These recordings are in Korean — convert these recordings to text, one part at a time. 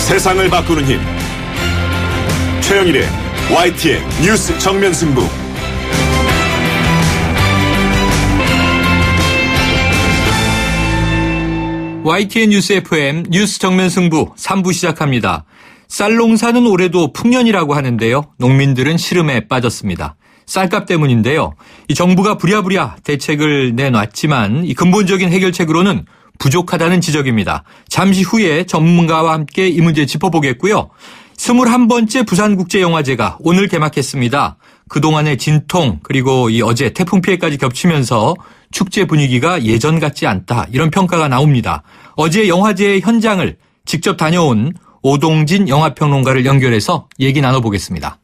세상을 바꾸는 힘. 최영일의 YTN 뉴스 정면 승부. YTN 뉴스 FM 뉴스 정면 승부 3부 시작합니다. 쌀 농사는 올해도 풍년이라고 하는데요. 농민들은 시름에 빠졌습니다. 쌀값 때문인데요. 이 정부가 부랴부랴 대책을 내놨지만 이 근본적인 해결책으로는 부족하다는 지적입니다. 잠시 후에 전문가와 함께 이 문제 짚어보겠고요. 21번째 부산국제영화제가 오늘 개막했습니다. 그동안의 진통 그리고 이 어제 태풍 피해까지 겹치면서 축제 분위기가 예전 같지 않다 이런 평가가 나옵니다. 어제 영화제 현장을 직접 다녀온 오동진 영화평론가를 연결해서 얘기 나눠보겠습니다.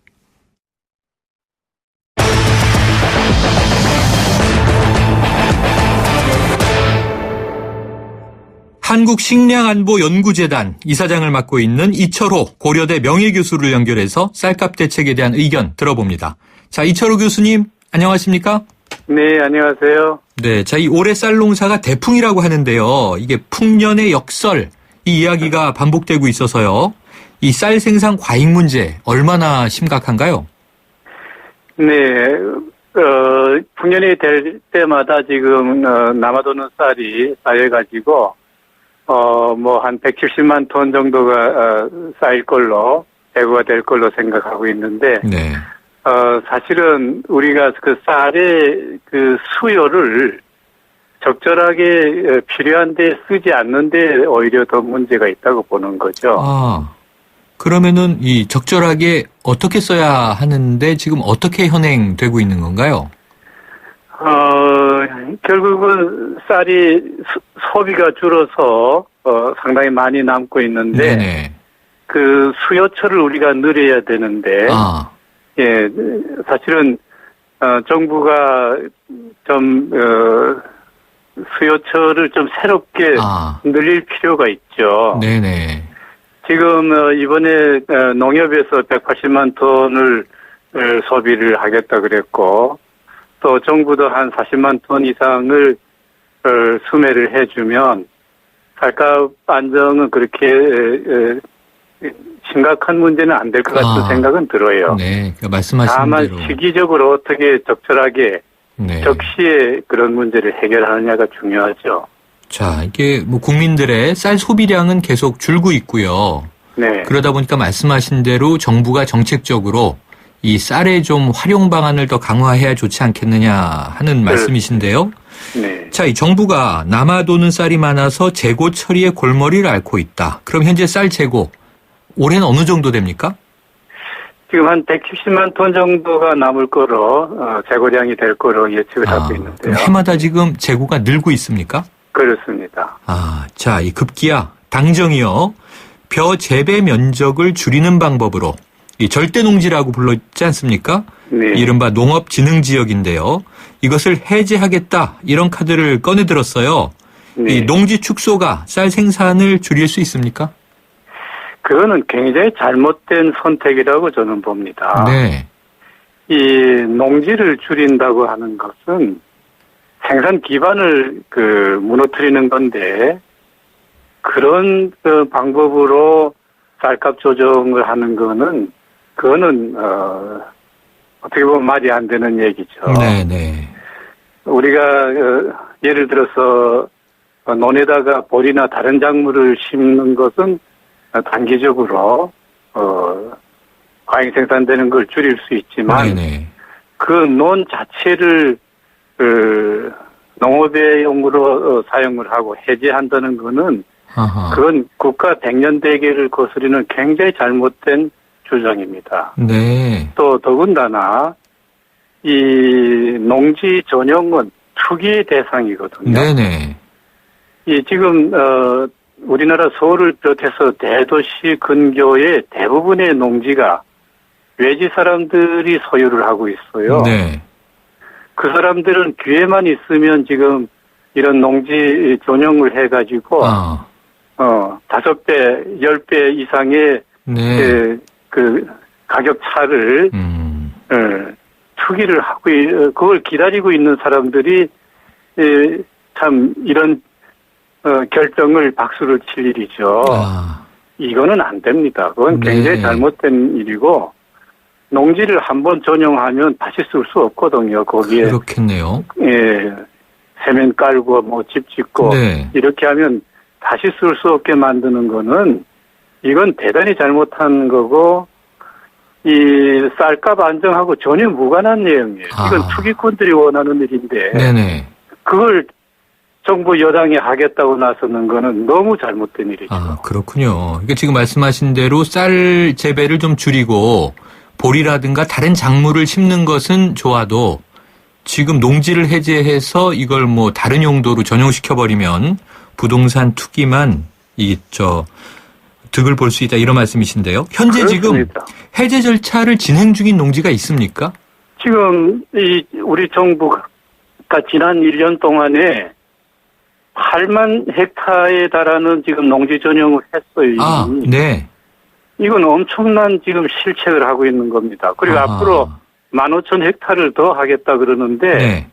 한국식량안보연구재단 이사장을 맡고 있는 이철호 고려대 명예교수를 연결해서 쌀값 대책에 대한 의견 들어봅니다. 자, 이철호 교수님 안녕하십니까? 네, 안녕하세요. 네, 자, 이 올해 쌀 농사가 대풍이라고 하는데요. 이게 풍년의 역설 이 이야기가 반복되고 있어서요. 이 쌀 생산 과잉 문제 얼마나 심각한가요? 네, 풍년이 될 때마다 지금 남아도는 쌀이 쌓여가지고 한 170만 톤 정도가 쌓일 걸로 재고가 될 걸로 생각하고 있는데, 네. 사실은 우리가 그 쌀의 그 수요를 적절하게 필요한데 쓰지 않는데 오히려 더 문제가 있다고 보는 거죠. 아, 그러면은 이 적절하게 어떻게 써야 하는데 지금 어떻게 현행되고 있는 건가요? 결국은 쌀이 소비가 줄어서 상당히 많이 남고 있는데, 네네. 그 수요처를 우리가 늘려야 되는데, 예, 사실은 정부가 좀 수요처를 좀 새롭게 늘릴 필요가 있죠. 네네. 지금 이번에 농협에서 180만 톤을 소비를 하겠다 그랬고, 또 정부도 한 40만 톤 이상을 수매를 해주면 쌀값 안정은 그렇게 심각한 문제는 안 될 것 같은 생각은 들어요. 네, 그러니까 말씀하신 다만 대로. 시기적으로 어떻게 적절하게 네. 적시에 그런 문제를 해결하느냐가 중요하죠. 자, 이게 뭐 국민들의 쌀 소비량은 계속 줄고 있고요. 네. 그러다 보니까 말씀하신 대로 정부가 정책적으로 이 쌀의 좀 활용 방안을 더 강화해야 좋지 않겠느냐 하는 말씀이신데요. 네. 자, 이 정부가 남아도는 쌀이 많아서 재고 처리에 골머리를 앓고 있다. 그럼 현재 쌀 재고 올해는 어느 정도 됩니까? 지금 한 170만 톤 정도가 남을 거로 재고량이 될 거로 예측을 하고 있는데요. 그럼 해마다 지금 재고가 늘고 있습니까? 그렇습니다. 자, 이 급기야 당정이요. 벼 재배 면적을 줄이는 방법으로 이 절대농지라고 불렀지 않습니까? 네. 이른바 농업진흥지역인데요. 이것을 해제하겠다 이런 카드를 꺼내들었어요. 네. 이 농지 축소가 쌀 생산을 줄일 수 있습니까? 그거는 굉장히 잘못된 선택이라고 저는 봅니다. 네. 이 농지를 줄인다고 하는 것은 생산 기반을 무너뜨리는 건데, 그런 방법으로 쌀값 조정을 하는 거는 그거는 어떻게 보면 말이 안 되는 얘기죠. 네네. 우리가 예를 들어서 논에다가 보리나 다른 작물을 심는 것은 단기적으로 과잉 생산되는 걸 줄일 수 있지만, 네네. 그 논 자체를 농업의 용으로 사용을 하고 해제한다는 거는 그건 국가 백년 대계를 거스르는 굉장히 잘못된 주장입니다. 네. 또 더군다나 이 농지 전용은 투기의 대상이거든요. 네네. 이 지금 우리나라 서울을 비롯해서 대도시 근교의 대부분의 농지가 외지 사람들이 소유를 하고 있어요. 네. 그 사람들은 기회만 있으면 지금 이런 농지 전용을 해가지고 5배, 10배 이상의 네. 그 가격 차를 투기를 하고 그걸 기다리고 있는 사람들이 참 이런 결정을 박수를 칠 일이죠. 이거는 안 됩니다. 그건 네. 굉장히 잘못된 일이고 농지를 한번 전용하면 다시 쓸 수 없거든요. 거기에 그렇겠네요. 예, 세면 깔고 뭐 집 짓고 네. 이렇게 하면 다시 쓸 수 없게 만드는 거는 이건 대단히 잘못한 거고 이 쌀값 안정하고 전혀 무관한 내용이에요. 이건 아. 투기꾼들이 원하는 일인데 네네. 그걸 정부 여당이 하겠다고 나서는 거는 너무 잘못된 일이죠. 아, 그렇군요. 그러니까 지금 말씀하신 대로 쌀 재배를 좀 줄이고 보리라든가 다른 작물을 심는 것은 좋아도 지금 농지를 해제해서 이걸 뭐 다른 용도로 전용시켜버리면 부동산 투기만 득을 볼 수 있다 이런 말씀이신데요. 현재 그렇습니다. 지금 해제 절차를 진행 중인 농지가 있습니까? 지금 우리 정부가 지난 1년 동안에 8만 헥타에 달하는 지금 농지 전용을 했어요. 아, 네. 이건 엄청난 지금 실책을 하고 있는 겁니다. 그리고 아하. 앞으로 15,000헥타를 더 하겠다 그러는데 네.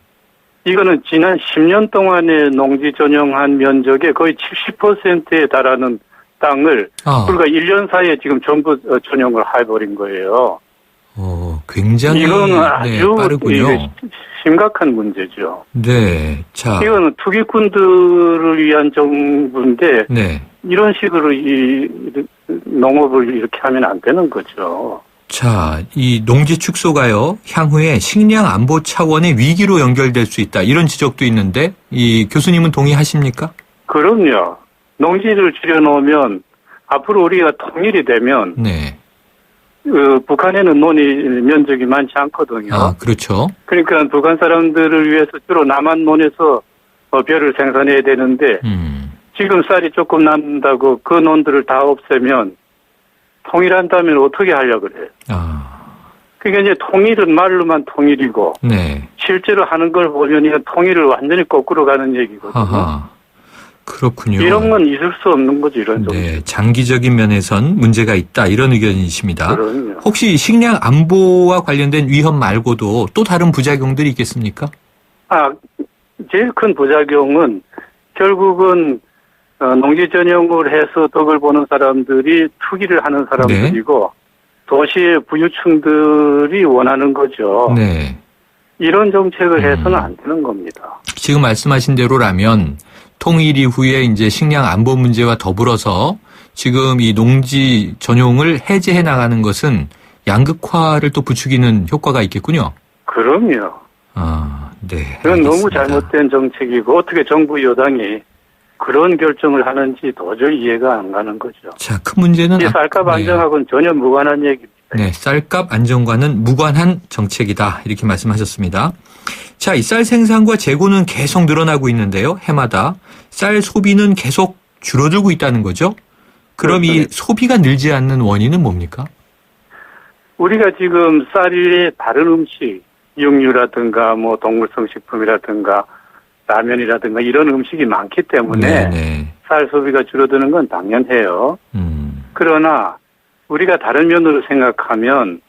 이거는 지난 10년 동안에 농지 전용한 면적의 거의 70%에 달하는 땅을 불과 1년 사이에 지금 전부 전용을 해버린 거예요. 굉장히 이거는 아주 빠르군요. 심각한 문제죠. 네. 자. 이거는 투기꾼들을 위한 정부인데 네. 이런 식으로 이 농업을 이렇게 하면 안 되는 거죠. 자, 이 농지 축소가요, 향후에 식량 안보 차원의 위기로 연결될 수 있다. 이런 지적도 있는데, 이 교수님은 동의하십니까? 그럼요. 농지를 줄여놓으면 앞으로 우리가 통일이 되면 네. 북한에는 논이 면적이 많지 않거든요. 아, 그렇죠. 그러니까 북한 사람들을 위해서 주로 남한 논에서 벼를 생산해야 되는데 지금 쌀이 조금 남는다고 그 논들을 다 없애면 통일한다면 어떻게 하려고 그래요? 그러니까 이제 통일은 말로만 통일이고 네. 실제로 하는 걸 보면 이건 통일을 완전히 거꾸로 가는 얘기거든요. 아하. 그렇군요. 이런 건 있을 수 없는 거죠. 이런 정도. 네, 장기적인 면에선 문제가 있다. 이런 의견이십니다. 그럼요. 혹시 식량 안보와 관련된 위험 말고도 또 다른 부작용들이 있겠습니까? 제일 큰 부작용은 결국은 농지 전용을 해서 덕을 보는 사람들이 투기를 하는 사람들이고 도시의 부유층들이 원하는 거죠. 네. 이런 정책을 해서는 안 되는 겁니다. 지금 말씀하신 대로라면 통일 이후에 이제 식량 안보 문제와 더불어서 지금 이 농지 전용을 해제해 나가는 것은 양극화를 또 부추기는 효과가 있겠군요. 그럼요. 네. 그건 알겠습니다. 너무 잘못된 정책이고 어떻게 정부 여당이 그런 결정을 하는지 도저히 이해가 안 가는 거죠. 자, 큰 문제는 이 쌀값 안정하고는 전혀 무관한 얘기입니다. 네, 쌀값 안정과는 무관한 정책이다. 이렇게 말씀하셨습니다. 자, 이 쌀 생산과 재고는 계속 늘어나고 있는데요. 해마다 쌀 소비는 계속 줄어들고 있다는 거죠. 그럼 이 소비가 늘지 않는 원인은 뭡니까? 우리가 지금 쌀의 다른 음식, 육류라든가 뭐 동물성 식품이라든가 라면이라든가 이런 음식이 많기 때문에 네네. 쌀 소비가 줄어드는 건 당연해요. 그러나 우리가 다른 면으로 생각하면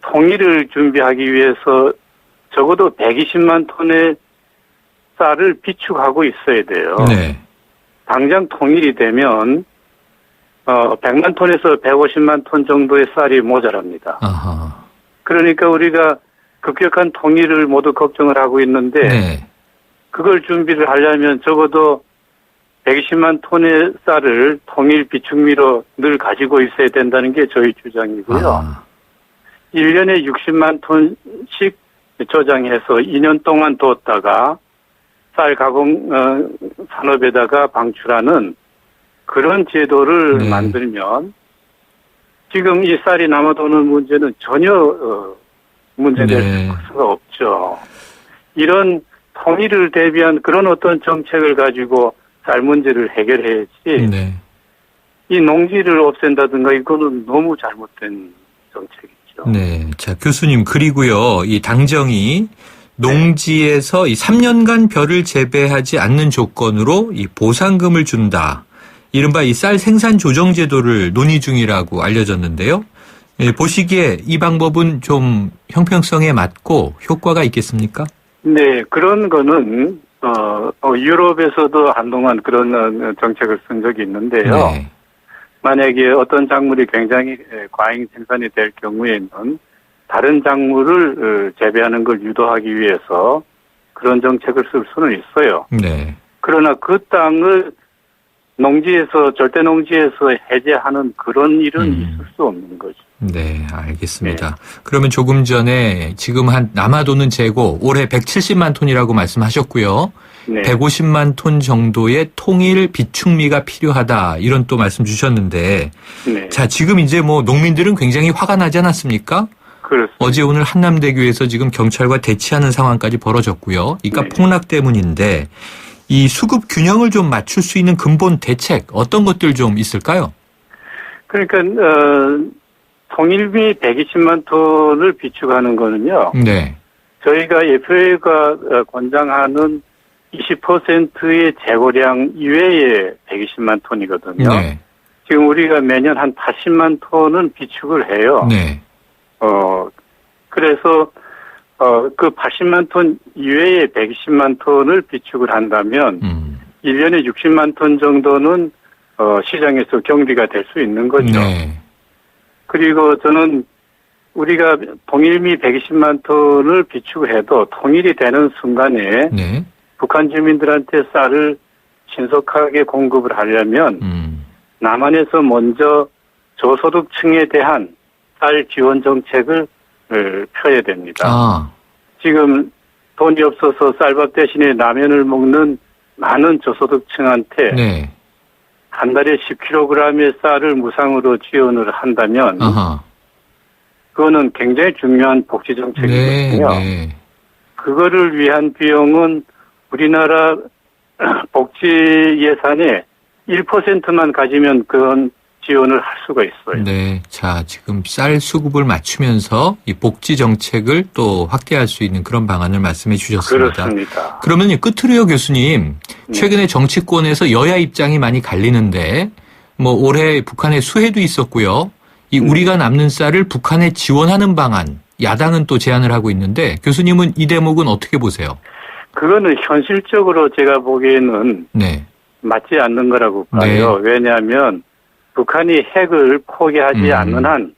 통일을 준비하기 위해서 적어도 120만 톤의 쌀을 비축하고 있어야 돼요. 네. 당장 통일이 되면 100만 톤에서 150만 톤 정도의 쌀이 모자랍니다. 아하. 그러니까 우리가 급격한 통일을 모두 걱정을 하고 있는데 네. 그걸 준비를 하려면 적어도 120만 톤의 쌀을 통일 비축미로 늘 가지고 있어야 된다는 게 저희 주장이고요. 1년에 60만 톤씩 저장해서 2년 동안 뒀다가 쌀 가공 산업에다가 방출하는 그런 제도를 네. 만들면 지금 이 쌀이 남아도는 문제는 전혀 문제될 네. 수가 없죠. 이런 통일을 대비한 그런 어떤 정책을 가지고 쌀 문제를 해결해야지 네. 이 농지를 없앤다든가 이거는 너무 잘못된 정책이죠. 네. 자, 교수님, 그리고요, 이 당정이 농지에서 이 3년간 벼를 재배하지 않는 조건으로 이 보상금을 준다. 이른바 이 쌀 생산 조정 제도를 논의 중이라고 알려졌는데요. 예, 보시기에 이 방법은 좀 형평성에 맞고 효과가 있겠습니까? 네, 그런 거는 유럽에서도 한동안 그런 정책을 쓴 적이 있는데요. 네. 만약에 어떤 작물이 굉장히 과잉 생산이 될 경우에는 다른 작물을 재배하는 걸 유도하기 위해서 그런 정책을 쓸 수는 있어요. 네. 그러나 그 땅을 절대 농지에서 해제하는 그런 일은 있을 수 없는 거죠. 네, 알겠습니다. 그러면 조금 전에 지금 한 남아도는 재고 올해 170만 톤이라고 말씀하셨고요. 네. 150만 톤 정도의 통일 비축미가 필요하다. 이런 또 말씀 주셨는데 네. 자, 지금 이제 뭐 농민들은 굉장히 화가 나지 않았습니까? 그렇습니다. 어제 오늘 한남대교에서 지금 경찰과 대치하는 상황까지 벌어졌고요. 이가 네. 폭락 때문인데 이 수급 균형을 좀 맞출 수 있는 근본 대책 어떤 것들 좀 있을까요? 그러니까 통일비 120만 톤을 비축하는 거는요. 네. 저희가 FA가 권장하는 20%의 재고량 이외에 120만 톤이거든요. 네. 지금 우리가 매년 한 80만 톤은 비축을 해요. 네. 그래서 그 80만 톤 이외에 120만 톤을 비축을 한다면 1년에 60만 톤 정도는 시장에서 경비가 될 수 있는 거죠. 네. 그리고 저는 우리가 통일미 120만 톤을 비축해도 통일이 되는 순간에 네. 북한 주민들한테 쌀을 신속하게 공급을 하려면 남한에서 먼저 저소득층에 대한 쌀 지원 정책을 펴야 됩니다. 아. 지금 돈이 없어서 쌀밥 대신에 라면을 먹는 많은 저소득층한테 네. 한 달에 10kg의 쌀을 무상으로 지원을 한다면 아하. 그거는 굉장히 중요한 복지 정책이거든요. 네. 네. 그거를 위한 비용은 우리나라 복지 예산의 1%만 가지면 그건 지원을 할 수가 있어요. 네. 자, 지금 쌀 수급을 맞추면서 이 복지 정책을 또 확대할 수 있는 그런 방안을 말씀해 주셨습니다. 그렇습니다. 그러면 끝으로요, 교수님. 최근에 정치권에서 여야 입장이 많이 갈리는데 뭐 올해 북한의 수해도 있었고요. 이 우리가 남는 쌀을 북한에 지원하는 방안, 야당은 또 제안을 하고 있는데 교수님은 이 대목은 어떻게 보세요? 그거는 현실적으로 제가 보기에는 네. 맞지 않는 거라고 봐요. 네. 왜냐하면 북한이 핵을 포기하지 않는 한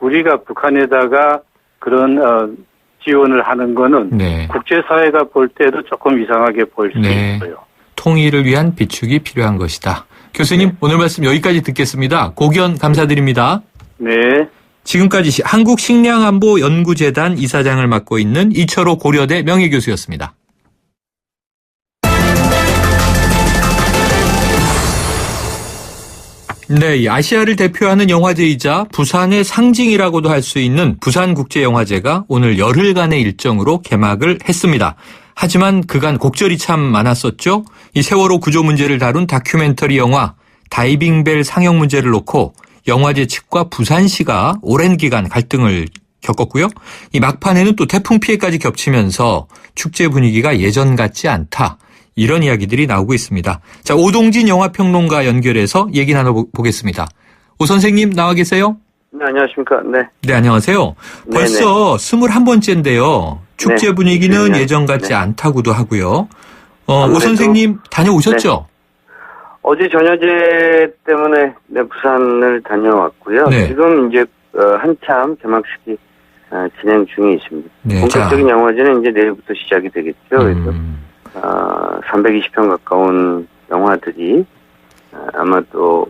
우리가 북한에다가 그런 지원을 하는 거는 네. 국제사회가 볼 때도 조금 이상하게 보일 수 네. 있어요. 통일을 위한 비축이 필요한 것이다. 교수님, 네. 오늘 말씀 여기까지 듣겠습니다. 고견 감사드립니다. 네. 지금까지 한국식량안보연구재단 이사장을 맡고 있는 이철호 고려대 명예교수였습니다. 네, 이 아시아를 대표하는 영화제이자 부산의 상징이라고도 할 수 있는 부산국제영화제가 오늘 열흘간의 일정으로 개막을 했습니다. 하지만 그간 곡절이 참 많았었죠. 이 세월호 구조 문제를 다룬 다큐멘터리 영화 다이빙벨 상영 문제를 놓고 영화제 측과 부산시가 오랜 기간 갈등을 겪었고요. 이 막판에는 또 태풍 피해까지 겹치면서 축제 분위기가 예전 같지 않다. 이런 이야기들이 나오고 있습니다. 자, 오동진 영화평론가 연결해서 얘기 나눠보겠습니다. 오 선생님 나와 계세요? 네, 안녕하십니까. 네. 네, 안녕하세요. 네네. 벌써 21번째인데요. 축제 네, 분위기는 네. 예전 같지 네. 않다고도 하고요. 오 아무래도- 선생님 다녀오셨죠? 어제 전야제 때문에 네, 부산을 다녀왔고요. 네. 지금 이제 한참 개막식이 진행 중에 있습니다. 네, 본격적인 영화제는 이제 내일부터 시작이 되겠죠. 그래서 320편 가까운 영화들이 아마 또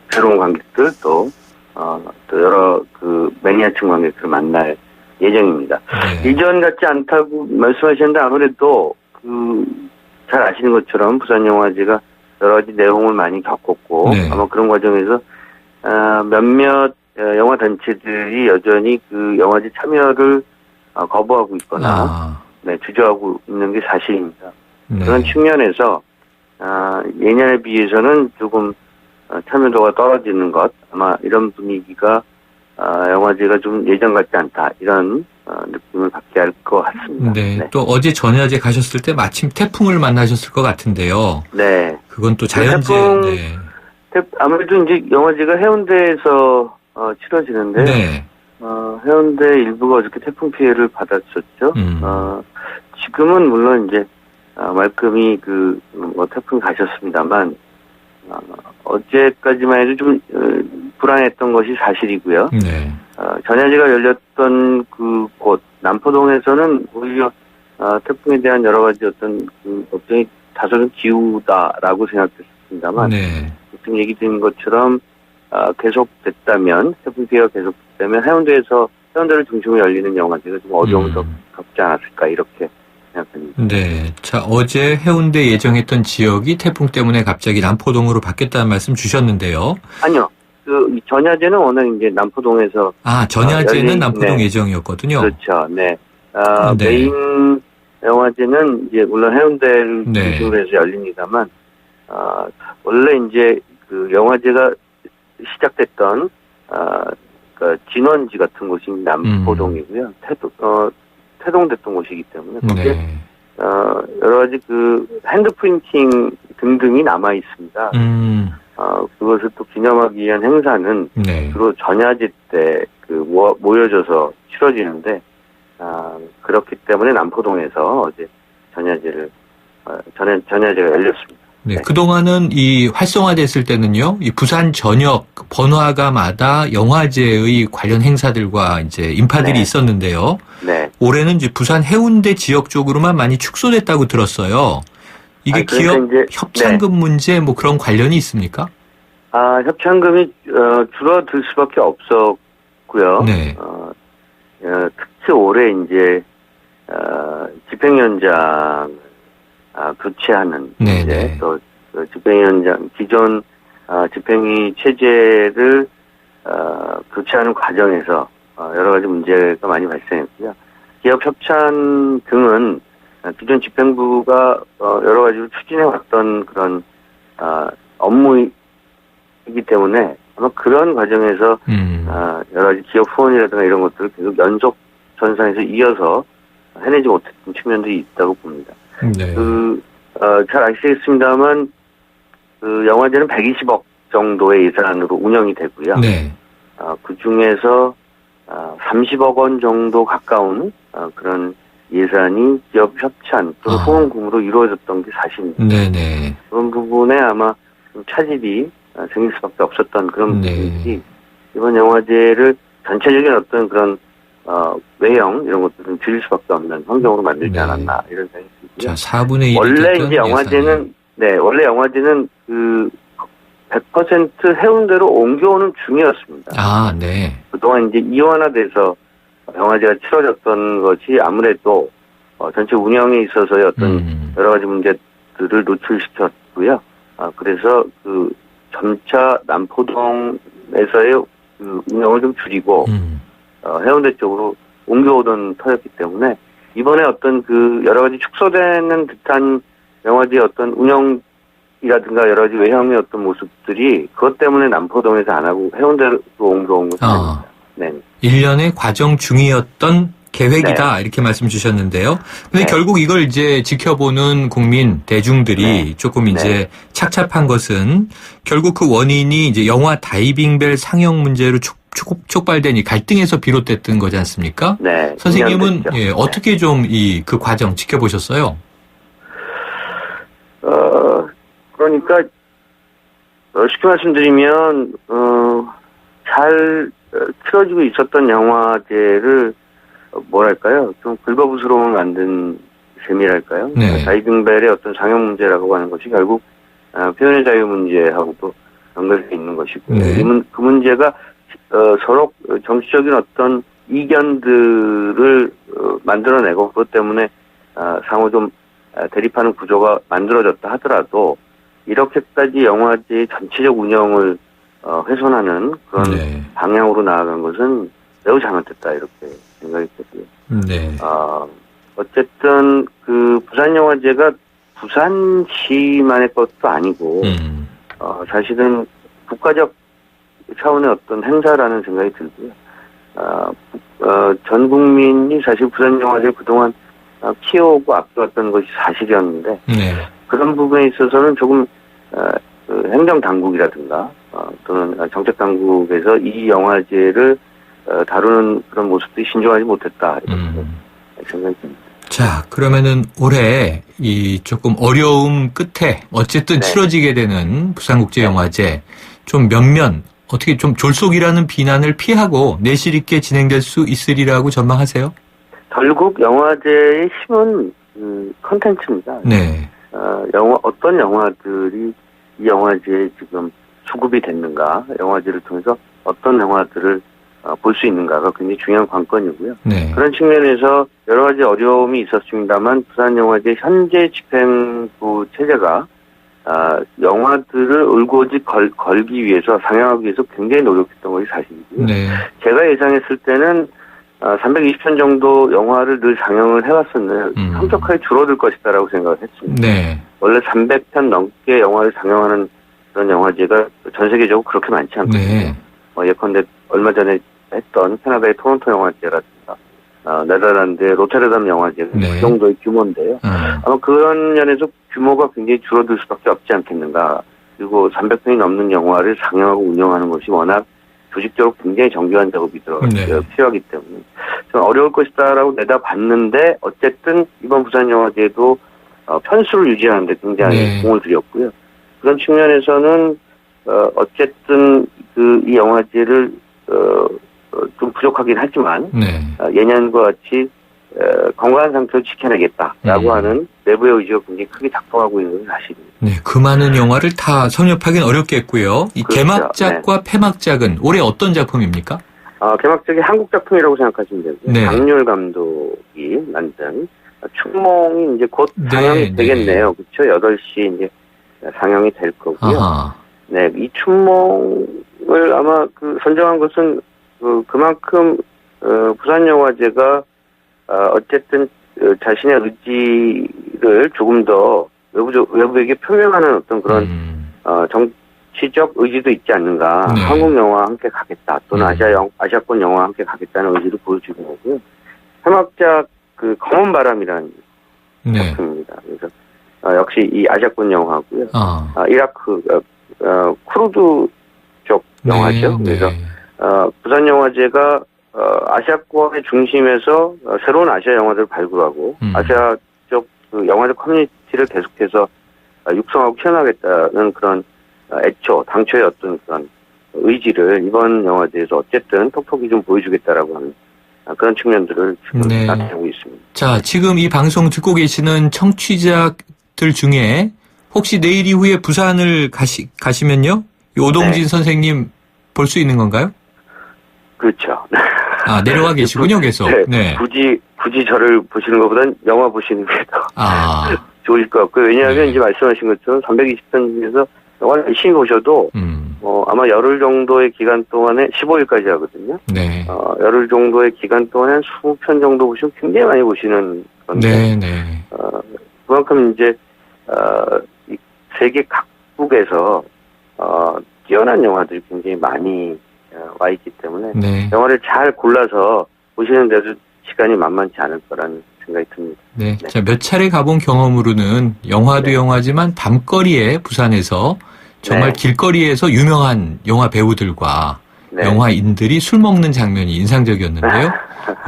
새로운 관객들 또 여러 그 매니아층 관객들을 만날 예정입니다. 네. 이전 같지 않다고 말씀하셨는데 아무래도 잘 아시는 것처럼 부산영화제가 여러 가지 내용을 많이 겪었고 네. 아마 그런 과정에서 몇몇 영화 단체들이 여전히 그 영화제 참여를 거부하고 있거나 네, 주저하고 있는 게 사실입니다. 네. 그런 측면에서 예년에 비해서는 조금 참여도가 떨어지는 것 아마 이런 분위기가 영화제가 좀 예전 같지 않다 이런 느낌을 받게 할 것 같습니다. 네. 네. 또 어제 전야제 가셨을 때 마침 태풍을 만나셨을 것 같은데요. 네. 그건 또 자연재. 태풍- 네. 아무래도 이제 영화제가 해운대에서 치러지는데 네. 해운대 일부가 어저께 태풍 피해를 받았었죠. 지금은 물론 이제 말끔히 태풍 가셨습니다만 어제까지만 해도 좀 불안했던 것이 사실이고요. 네. 전야제가 열렸던 그곳 남포동에서는 오히려 태풍에 대한 여러 가지 어떤 그 걱정이 다소는 기우다라고 생각했습니다만 네. 지금 얘기 드린 것처럼 계속됐다면 태풍 피해가 계속됐다면 해운대를 중심으로 열리는 영화제가 좀 어려움을 더 겪지 않았을까 이렇게 생각합니다. 네. 자, 어제 해운대 예정했던 지역이 태풍 때문에 갑자기 남포동으로 바뀌었다는 말씀 주셨는데요. 아니요. 그 전야제는 워낙 이제 남포동에서 전야제는 남포동 네. 예정이었거든요. 그렇죠. 네. 네. 메인 영화제는 이제 물론 해운대를 네. 중심으로 해서 열립니다만 원래 이제 그 영화제가 시작됐던 그 진원지 같은 곳이 남포동이고요. 태동됐던 곳이기 때문에 거기에 네. 여러 가지 그 핸드프린팅 등등이 남아 있습니다. 그것을 또 기념하기 위한 행사는 네. 주로 전야제 때 그 모여져서 치러지는데 그렇기 때문에 남포동에서 어제 전야제가 열렸습니다. 네, 네. 그동안은 이 활성화됐을 때는요, 이 부산 전역 번화가마다 영화제의 관련 행사들과 이제 인파들이 네. 있었는데요. 네. 올해는 이제 부산 해운대 지역 쪽으로만 많이 축소됐다고 들었어요. 이게 그러니까 기업 이제, 협찬금 문제 뭐 그런 관련이 있습니까? 협찬금이 줄어들 수밖에 없었고요. 네. 특히 올해 이제 집행위원장 교체하는 네, 이제 네. 또 집행위원장 기존 집행위 체제를 교체하는 과정에서 여러 가지 문제가 많이 발생했고요. 기업 협찬 등은 기존 집행부가 여러 가지로 추진해 왔던 그런 업무이기 때문에 아마 그런 과정에서 여러 가지 기업 후원이라든가 이런 것들을 계속 연속 전선에서 이어서 해내지 못했던 측면들이 있다고 봅니다. 네. 잘 아시겠습니다만 그 영화제는 120억 정도의 예산으로 운영이 되고요. 네. 그 중에서 30억 원 정도 가까운 그런 예산이 기업 협찬 또는 후원금으로 이루어졌던 게 사실입니다. 네네. 그런 부분에 아마 좀 차질이 생길 수밖에 없었던 그런 부분이 이번 영화제를 전체적인 어떤 그런 외형 이런 것들은 줄일 수밖에 없는 환경으로 만들지 않았나 이런 생각이 들고요. 자, 4분의 1이 원래 이제 영화제는 원래 영화제는 그 100% 해운대로 옮겨오는 중이었습니다. 네. 그동안 이제 이원화돼서 영화제가 치러졌던 것이 아무래도 전체 운영에 있어서의 어떤 여러 가지 문제들을 노출시켰고요. 그래서 그 점차 남포동에서의 그 운영을 좀 줄이고 해운대 쪽으로 옮겨오던 터였기 때문에 이번에 어떤 그 여러 가지 축소되는 듯한 영화제의 어떤 운영이라든가 여러 가지 외형의 어떤 모습들이 그것 때문에 남포동에서 안 하고 해운대로 옮겨온 것이 아닙니다. 네. 1년의 과정 중이었던 계획이다 이렇게 말씀 주셨는데요. 근데 결국 이걸 이제 지켜보는 국민 대중들이 조금 이제 착잡한 것은 결국 그 원인이 이제 영화 다이빙벨 상영 문제로 촉발된 이 갈등에서 비롯됐던 거지 않습니까? 네. 선생님은 어떻게 좀 그 과정 지켜보셨어요? 그러니까 쉽게 말씀드리면 잘 틀어지고 있었던 영화제를 뭐랄까요? 좀 긁어부스러움을 만든 셈이랄까요? 네. 다이빙벨의 어떤 상영 문제라고 하는 것이 결국 표현의 자유 문제하고도 연결되어 있는 것이고 그 문제가 서로 정치적인 어떤 이견들을 만들어내고 그것 때문에 상호 좀 대립하는 구조가 만들어졌다 하더라도 이렇게까지 영화제의 전체적 운영을 훼손하는 그런 방향으로 나아간 것은 매우 잘못됐다 이렇게 생각이 되고요. 네. 어쨌든 그 부산영화제가 부산시만의 것도 아니고 사실은 국가적 차원의 어떤 행사라는 생각이 들고요. 전 국민이 사실 부산영화제 그동안 키워오고 앞서왔던 것이 사실이었는데 그런 부분에 있어서는 조금 그 행정당국이라든가 또는 정책당국에서 이 영화제를 다루는 그런 모습들이 신중하지 못했다 이렇게 생각이 듭니다. 자, 그러면은 올해 이 조금 어려움 끝에 어쨌든 네. 치러지게 되는 부산국제영화제 좀 면면 어떻게 좀 졸속이라는 비난을 피하고 내실 있게 진행될 수 있으리라고 전망하세요? 결국 영화제의 힘은 컨텐츠입니다. 네. 어떤 영화들이 이 영화제에 지금 수급이 됐는가, 영화제를 통해서 어떤 영화들을 볼 수 있는가가 굉장히 중요한 관건이고요. 네. 그런 측면에서 여러 가지 어려움이 있었습니다만 부산영화제 현재 집행부 체제가 영화들을 울고지 걸기 위해서 상영하기 위해서 굉장히 노력했던 것이 사실이고요. 네. 제가 예상했을 때는 320편 정도 영화를 늘 상영을 해왔었는데 성격하게 줄어들 것이다라고 생각을 했습니다. 네. 원래 300편 넘게 영화를 상영하는 그런 영화제가 전 세계적으로 그렇게 많지 않거든요. 네. 예컨대 얼마 전에 했던 캐나다의 토론토 영화제라든가 네덜란드의 로테르담 영화제 네. 그 정도의 규모인데요. 아마 그런 면에서 규모가 굉장히 줄어들 수밖에 없지 않겠는가. 그리고 300편이 넘는 영화를 상영하고 운영하는 것이 워낙 조직적으로 굉장히 정교한 작업이 필요하기 때문에 좀 어려울 것이다라고 내다봤는데 어쨌든 이번 부산 영화제도 편수를 유지하는 데 굉장히 네. 공을 들였고요. 그런 측면에서는 어쨌든 이 영화제를 좀 부족하긴 하지만 네. 예년과 같이 건강한 상태로 지켜내겠다라고 하는 내부의 의지가 굉장히 크게 작동하고 있는 것이 사실입니다. 네, 그 많은 영화를 다 섭렵하기는 어렵겠고요. 이 그렇죠. 개막작과 폐막작은 올해 어떤 작품입니까? 개막작이 한국 작품이라고 생각하시면 되고요. 네. 강률 감독이 만든 춘몽이 이제 곧 상영이 네, 되겠네요. 그렇죠? 8시 이제 상영이 될 거고요. 아하. 네, 이 춘몽을 아마 선정한 것은 그만큼 부산 영화제가 어쨌든 자신의 의지를 조금 더 외부에게 표명하는 어떤 그런 정치적 의지도 있지 않는가. 네. 한국 영화와 함께 가겠다. 또는 아시아권 영화와 함께 가겠다는 의지를 보여주는 거고요. 해막작 검은 바람이라는 네. 작품입니다. 그래서 역시 이 아시아권 영화고요. 이라크 쿠르드 쪽 영화죠. 네, 그래서 네. 부산 영화제가 아시아권의 중심에서 새로운 아시아 영화들을 발굴하고 아시아 쪽 영화적 커뮤니티를 계속해서 육성하고 키워나가겠다는 그런 당초의 어떤 그런 의지를 이번 영화제에서 어쨌든 톡톡히 좀 보여주겠다라고 하는 그런 측면들을 지금 네. 나타내고 있습니다. 자, 지금 이 방송 듣고 계시는 청취자들 중에 혹시 내일 이후에 부산을 가시면요? 오동진 네. 선생님 볼 수 있는 건가요? 그렇죠. 내려와 계시군요, 계속. 네. 굳이 저를 보시는 것보단 영화 보시는 게 더 좋을 것 같고요. 왜냐하면 네. 이제 말씀하신 것처럼 320편 중에서 영화를 열심히 보셔도 아마 열흘 정도의 기간 동안에 15일까지 하거든요. 네. 열흘 정도의 기간 동안에 한 20편 정도 보시면 굉장히 많이 보시는 건데 네, 네. 그만큼 이제 이 세계 각국에서 뛰어난 영화들이 굉장히 많이 와 있기 때문에 네. 영화를 잘 골라서 보시는데도 시간이 만만치 않을 거라는 생각이 듭니다. 네. 네. 자, 몇 차례 가본 경험으로는 영화도 네. 영화지만 밤거리에 부산에서 정말 네. 길거리에서 유명한 영화 배우들과 네. 영화인들이 술 먹는 장면이 인상적이었는데요.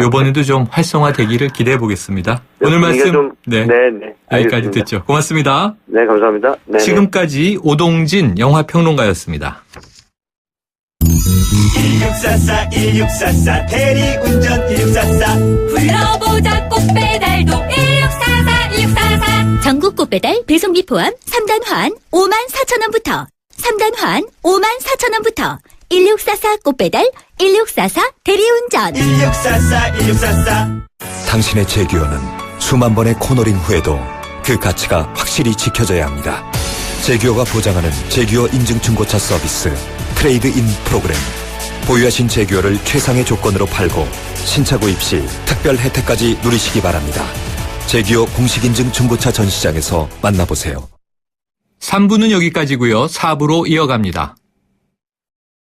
이번에도 좀 활성화되기를 기대해 보겠습니다. 네, 오늘 말씀 네, 여기까지 알겠습니다. 듣죠. 고맙습니다. 네, 감사합니다. 네, 지금까지 오동진 영화평론가였습니다. 1644 대리운전 1644 불러보자 꽃배달도 1644 전국 꽃배달 배송비 포함 3단 환 54,000원부터 3단 환 54,000원부터 1644 꽃배달 1644 대리운전 1644 당신의 제규어는 수만 번의 코너링 후에도 그 가치가 확실히 지켜져야 합니다. 제규어가 보장하는 제규어 인증 중고차 서비스 트레이드 인 프로그램. 보유하신 제규어를 최상의 조건으로 팔고 신차 구입 시 특별 혜택까지 누리시기 바랍니다. 제규어 공식 인증 중고차 전시장에서 만나보세요. 3부는 여기까지고요. 4부로 이어갑니다.